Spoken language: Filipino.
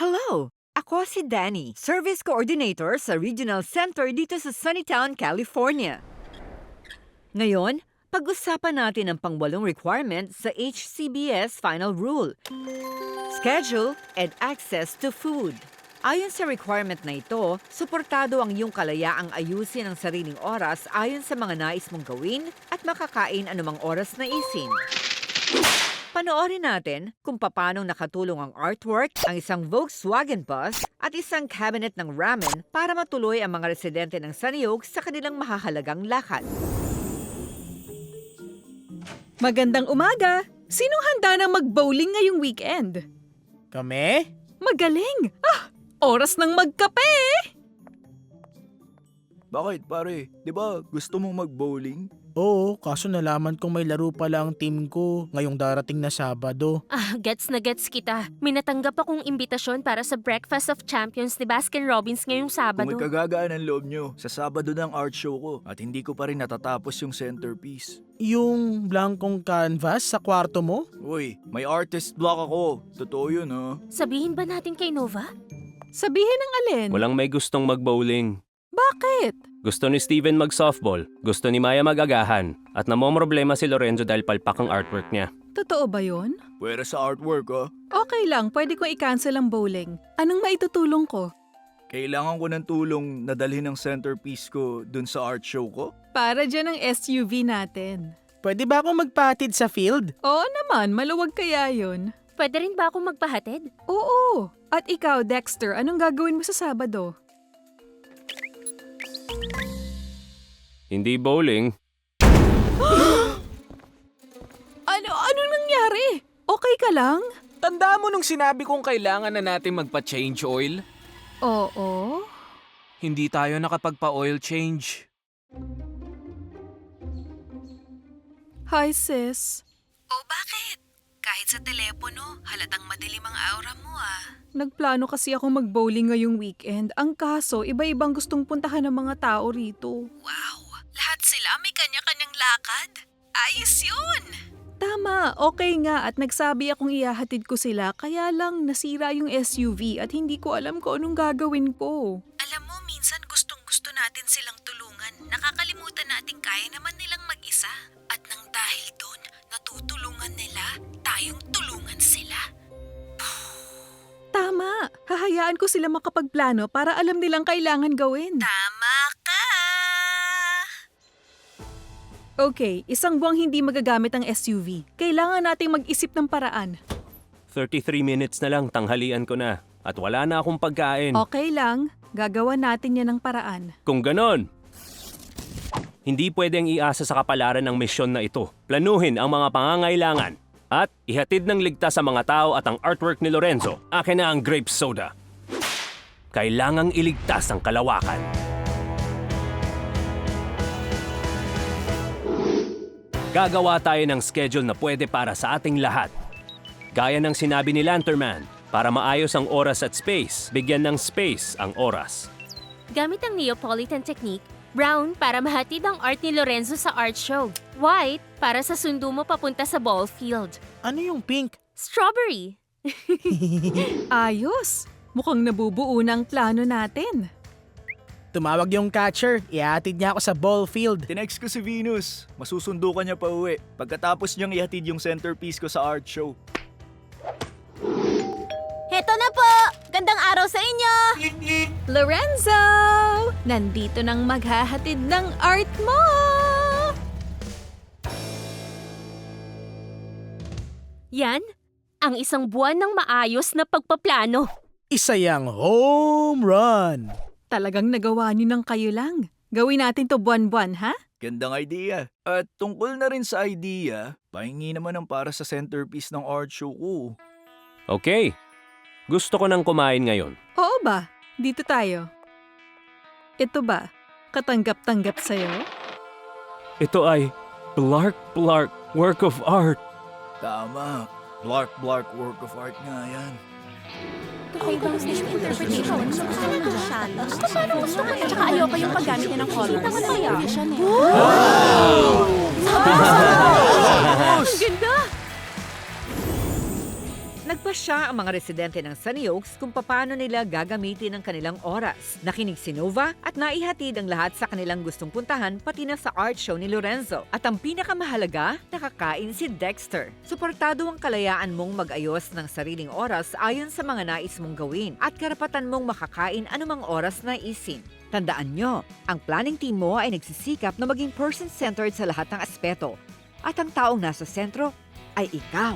Hello! Ako si Danny, Service Coordinator sa Regional Center dito sa Sunnytown, California. Ngayon, pag-usapan natin ang pangwalong requirement sa HCBS Final Rule, Schedule and Access to Food. Ayon sa requirement na ito, suportado ang iyong kalayaang ayusin ang sariling oras ayon sa mga nais mong gawin at makakain anumang oras na isin. Panoorin natin kung paanong nakatulong ang artwork, ang isang Volkswagen bus at isang cabinet ng ramen para matuloy ang mga residente ng Saniyog sa kanilang mahahalagang lakad. Magandang umaga! Sinong handa na mag-bowling ngayong weekend? Kami? Magaling! Oras ng magkape! Bakit pare? Di ba gusto mong mag-bowling? Oo, kaso nalaman kong may laro pala ang team ko ngayong darating na Sabado. Gets na gets kita. May natanggap akong imbitasyon para sa Breakfast of Champions ni Baskin-Robbins ngayong Kung Sabado. may kagagaan ng loob nyo, sa Sabado ng art show ko at hindi ko pa rin natatapos yung centerpiece. Yung blankong canvas sa kwarto mo? Uy, may artist block ako. Totoo yun ha? Sabihin ba natin kay Nova? Sabihin ng alin? Walang may gustong mag-bowling. Bakit? Gusto ni Steven mag-softball, gusto ni Maya mag-agahan, at namomroblema si Lorenzo dahil palpak ang artwork niya. Totoo ba yun? Pwera sa artwork ha? Okay lang, pwede kong i-cancel ang bowling. Anong maitutulong ko? Kailangan ko ng tulong na dalhin ang centerpiece ko dun sa art show ko? Para dyan ang SUV natin. Pwede ba akong magpatid sa field? Oo naman, maluwag kaya yun. Pwede rin ba akong magpahatid? Oo. At ikaw, Dexter, anong gagawin mo sa Sabado? Hindi bowling. Ano nangyari? Okay ka lang? Tandaan mo nung sinabi kong kailangan na natin magpa-change oil? Oo. Hindi tayo nakapagpa-oil change. Hi, sis. O bakit? Kahit sa telepono, halatang madilim ang aura mo ah. Nagplano kasi ako mag-bowling ngayong weekend. Ang kaso, iba-ibang gustong puntahan ng mga tao rito. Wow, lahat sila may kanya-kanyang lakad. Ayos yun! Tama, okay nga at nagsabi akong ihahatid ko sila kaya lang nasira yung SUV at hindi ko alam kung anong gagawin ko. Alam mo, minsan gustong-gusto natin silang tulungan. Nakakalimutan natin kaya naman nilang mag-isa. At nang dahil doon, natutulungan nila, tayong tulungan sila. Tama, hahayaan ko sila makapagplano para alam nilang kailangan gawin. Tama ka! Okay, isang buwang hindi magagamit ang SUV. Kailangan nating mag-isip ng paraan. 33 minutes na lang, tanghalian ko na. At wala na akong pagkain. Okay lang, gagawa natin yan ng paraan. Kung ganon, hindi pwedeng iasa sa kapalaran ng misyon na ito. Planuhin ang mga pangangailangan at ihatid ng ligtas sa mga tao at ang artwork ni Lorenzo. Akin na ang grape soda. Kailangang iligtas ang kalawakan. Gagawa tayo ng schedule na pwede para sa ating lahat. Gaya ng sinabi ni Lanterman, para maayos ang oras at space, bigyan ng space ang oras. Gamit ang Neapolitan technique, brown para mahatid ang art ni Lorenzo sa art show. White para sa sundo mo papunta sa ball field. Ano yung pink? Strawberry. Ayos! Mukhang nabubuo na ang plano natin. Tumawag yung catcher, ihatid niya ako sa ball field. Tinext ko si Venus. Masusundo ka niya pa uwi. Pagkatapos niyang ihatid yung centerpiece ko sa art show. Heto na po! Gandang araw sa inyo! Lorenzo! Nandito nang maghahatid ng art mo! Yan, ang isang buwan ng maayos na pagpaplano. Isa yang home run. Talagang nagawa niyo ng kayo lang. Gawin natin to buwan-buwan, ha? Gandang idea. At tungkol na rin sa idea, pahingi naman ang para sa centerpiece ng art show ko. Okay, gusto ko nang kumain ngayon. Oo ba? Dito tayo. Ito ba? Katanggap-tanggap sa'yo? Ito ay Blark Work of Art. Tama. Blark work of art nga yan. Kakaibang interpretation. Paano gusto ko? Tsaka ayoko yung paggamit niya ng colors. Kita ko na kaya. Ang ganda! Nagpasya ang mga residente ng Sunny Oaks kung paano nila gagamitin ang kanilang oras. Nakinig si Nova at naihatid ang lahat sa kanilang gustong puntahan pati na sa art show ni Lorenzo. At ang pinakamahalaga, nakakain si Dexter. Suportado ang kalayaan mong mag-ayos ng sariling oras ayon sa mga nais mong gawin at karapatan mong makakain anumang oras na isin. Tandaan nyo, ang planning team mo ay nagsisikap na maging person-centered sa lahat ng aspeto. At ang taong nasa sentro ay ikaw.